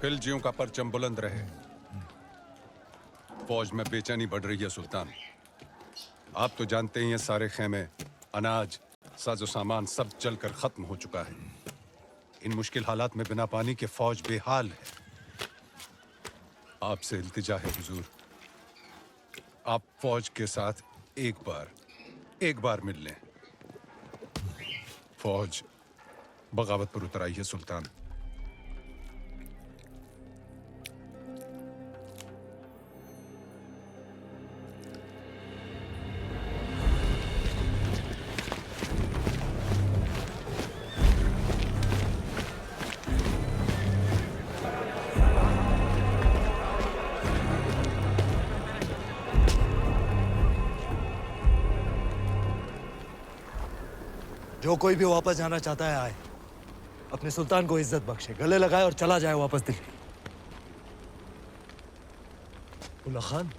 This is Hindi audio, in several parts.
खिलजियों का परचम बुलंद रहे। फौज में बेचैनी बढ़ रही है सुल्तान। आप तो जानते ही हैं सारे खेमे, अनाज, साजो सामान सब जलकर खत्म हो चुका है। इन मुश्किल हालात में बिना पानी के फौज बेहाल है। आपसे इल्तिजा है हुजूर, आप फौज के साथ एक बार मिल लें। फौज बगावत पर उतर आई है सुल्तान। जो कोई भी वापस जाना चाहता है आए, अपने सुल्तान को इज्जत बख्शे, गले लगाए और चला जाए वापस दिल्ली। उल्ला खान,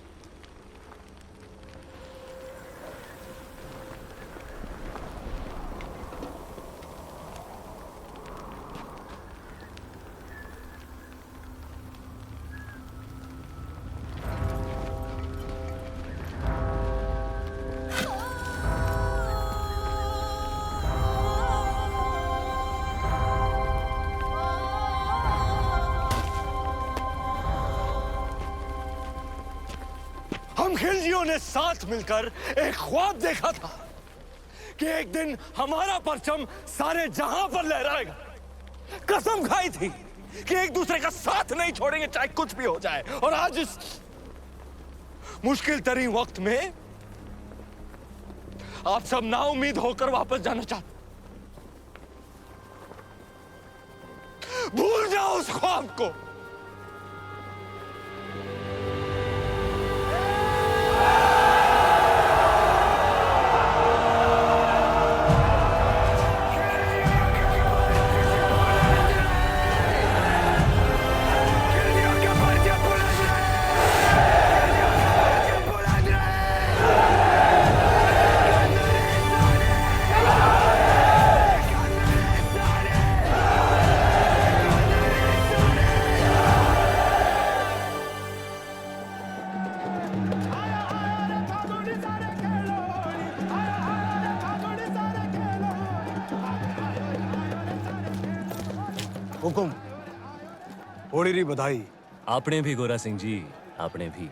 हम खिलजियों ने साथ मिलकर एक ख्वाब देखा था कि एक दिन हमारा परचम सारे जहां पर लहराएगा। कसम खाई थी कि एक दूसरे का साथ नहीं छोड़ेंगे चाहे कुछ भी हो जाए। और आज इस मुश्किल तरीन वक्त में आप सब नाउम्मीद होकर वापस जाना चाहते। भूल जाओ उस ख्वाब को। हुकुम, होड़ी री बधाई। आपने भी गोरा सिंह जी, आपने भी।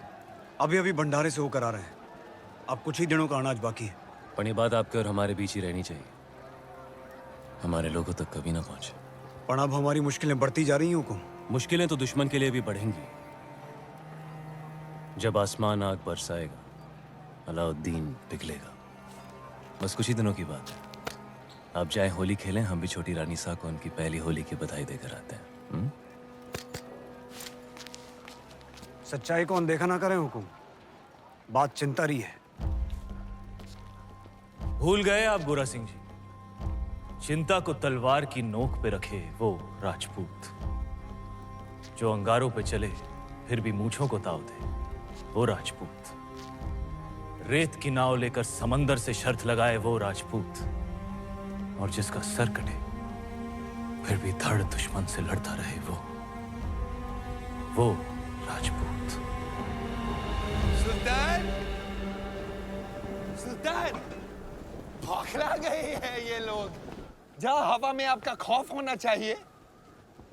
अभी अभी भंडारे से होकर आ रहे हैं। अब कुछ ही दिनों का अनाज बाकी है। पर ये बात आपके और हमारे बीच ही रहनी चाहिए, हमारे लोगों तक कभी ना पहुंचे। पर अब हमारी मुश्किलें बढ़ती जा रही हैं हुकुम। मुश्किलें तो दुश्मन के लिए भी बढ़ेंगी। जब आसमान आग बरसाएगा, अलाउद्दीन पिघलेगा। बस कुछ ही दिनों की बात है। आप जाए होली खेलें, हम भी छोटी रानी सा को उनकी पहली होली की बधाई देकर आते हैं। सच्चाई को अनदेखा ना करें हुकुम, बात चिंता रही है। भूल गए आप गोरा सिंह जी, चिंता को तलवार की नोक पे रखे वो राजपूत जो अंगारों पे चले फिर भी मूंछों को ताव दे, वो राजपूत। रेत की नाव लेकर समंदर से शर्त लगाए वो राजपूत, और जिसका सर कटे फिर भी धड़ दुश्मन से लड़ता रहे वो राजपूत। सुल्तान, सुल्तान, बौखला गए हैं ये लोग। जहाँ हवा में आपका खौफ होना चाहिए,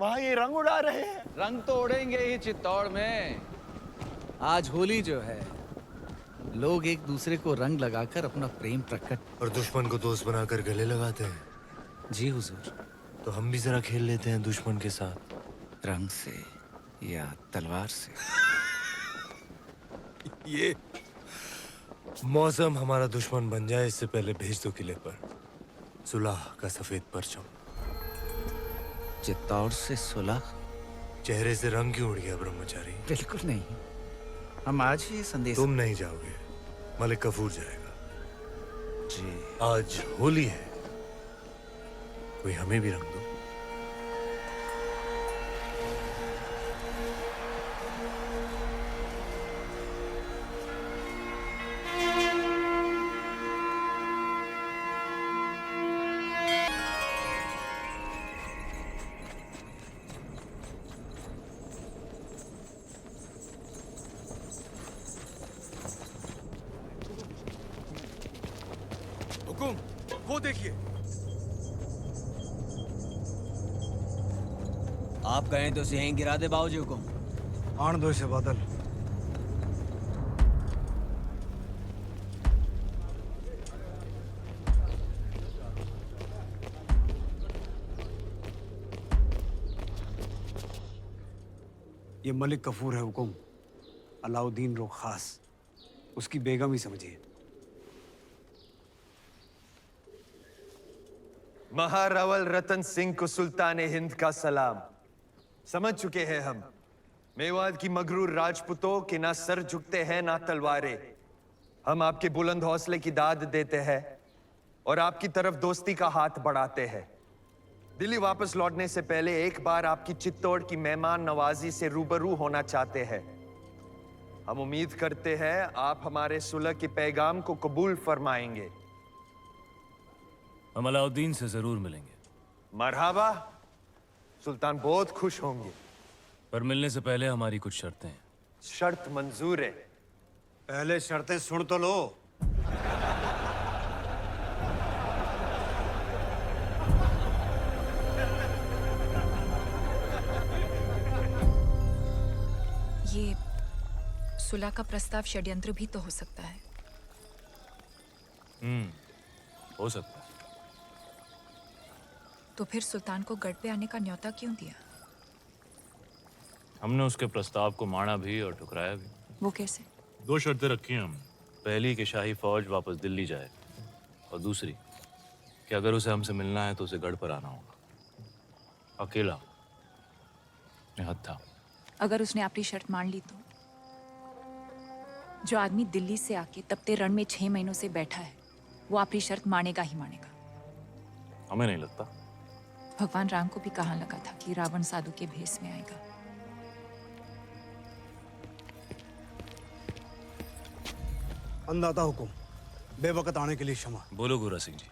वहाँ ये रंग उड़ा रहे हैं। रंग तो उड़ेंगे ही चित्तौड़ में। आज होली जो है, लोग एक दूसरे को रंग लगाकर अपना प्रेम प्रकट और दुश्मन को दोस्त बनाकर गले लगाते हैं। जी हुजूर। तो हम भी जरा खेल लेते हैं दुश्मन के साथ, रंग से या तलवार से। ये मौसम हमारा दुश्मन बन जाए इससे पहले भेज दो किले पर सुलह का सफेद परचम। चित्तौड़ से सुलह? चेहरे से रंग क्यों उड़ गया ब्रह्मचारी? बिल्कुल नहीं, हम आज ही संदेश। तुम नहीं जाओगे, मलिक कफूर जाएगा। जी, आज होली है, कोई हमें भी रंग दो। हुकुम, वो देखिए। आप कहें तो उसे यहीं गिरा दे बाबूजी हुकुम। आन दो इसे बादल। ये मलिक कफूर है हुकुम, अलाउद्दीन रो खास, उसकी बेगम ही समझिए। महारावल रतन सिंह को सुल्तान हिंद का सलाम। समझ चुके हैं हम, मेवात की मगरूर राजपूतों के ना सर झुकते हैं ना तलवारें। हम आपके बुलंद हौसले की दाद देते हैं और आपकी तरफ दोस्ती का हाथ बढ़ाते हैं। दिल्ली वापस लौटने से पहले एक बार आपकी चित्तौड़ की मेहमान नवाजी से रूबरू होना चाहते हैं। हम उम्मीद करते हैं आप हमारे सुलह के पैगाम को कबूल फरमाएंगे। हम अलाउद्दीन से जरूर मिलेंगे, मरहबा, सुल्तान बहुत खुश होंगे। पर मिलने से पहले हमारी कुछ शर्तें हैं। शर्त मंजूर है। पहले शर्तें सुन तो लो। ये सुलह का प्रस्ताव षड्यंत्र भी तो हो सकता है। हो सकता है। तो फिर सुल्तान को गढ़ पे आने का न्योता क्यों दिया? हमने उसके प्रस्ताव को माना भी और ठुकराया भी। वो कैसे? 2 शर्तें रखी हैं हमने। पहली कि शाही फौज वापस दिल्ली जाए, और दूसरी कि अगर उसे हमसे मिलना है तो उसे गढ़ पर आना होगा, अकेला, निहत्था। अगर उसने अपनी शर्त मान ली तो? जो आदमी दिल्ली से आके तपते रण में 6 महीनों से बैठा है, वो अपनी शर्त मानेगा ही मानेगा। हमें नहीं लगता। भगवान राम को भी कहाँ लगा था कि रावण साधु के भेष में आएगा। अंदाता हुकुम, बेवकत आने के लिए क्षमा। बोलो गोरा सिंह जी।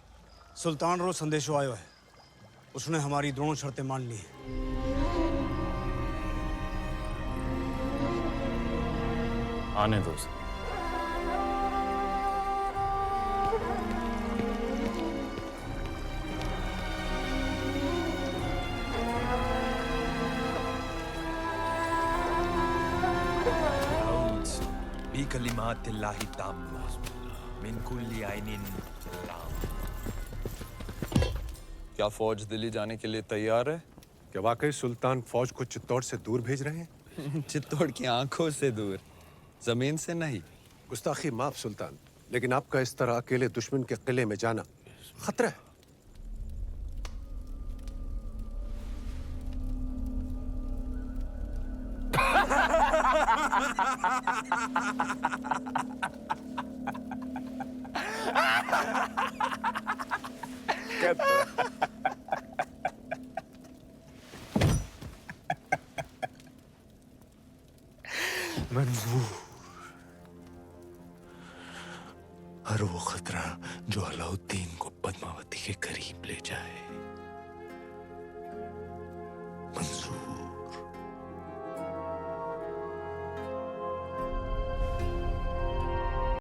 सुल्तान रो संदेशो आयो है, उसने हमारी दोनों शर्तें मान ली हैं। आने दो उसे। बिकलिमातिल्लाहि ताम्मा मिन कुल्ली आइनिन लाम। क्या फौज दिल्ली जाने के लिए तैयार है? क्या वाकई सुल्तान फौज को चित्तौड़ से दूर भेज रहे हैं? चित्तौड़ की आंखों से दूर, जमीन से नहीं। गुस्ताखी माफ सुल्तान, लेकिन आपका इस तरह अकेले दुश्मन के किले में जाना खतरा है। मंजूर। हर वो खतरा जो अलाउद्दीन को पद्मावती के करीब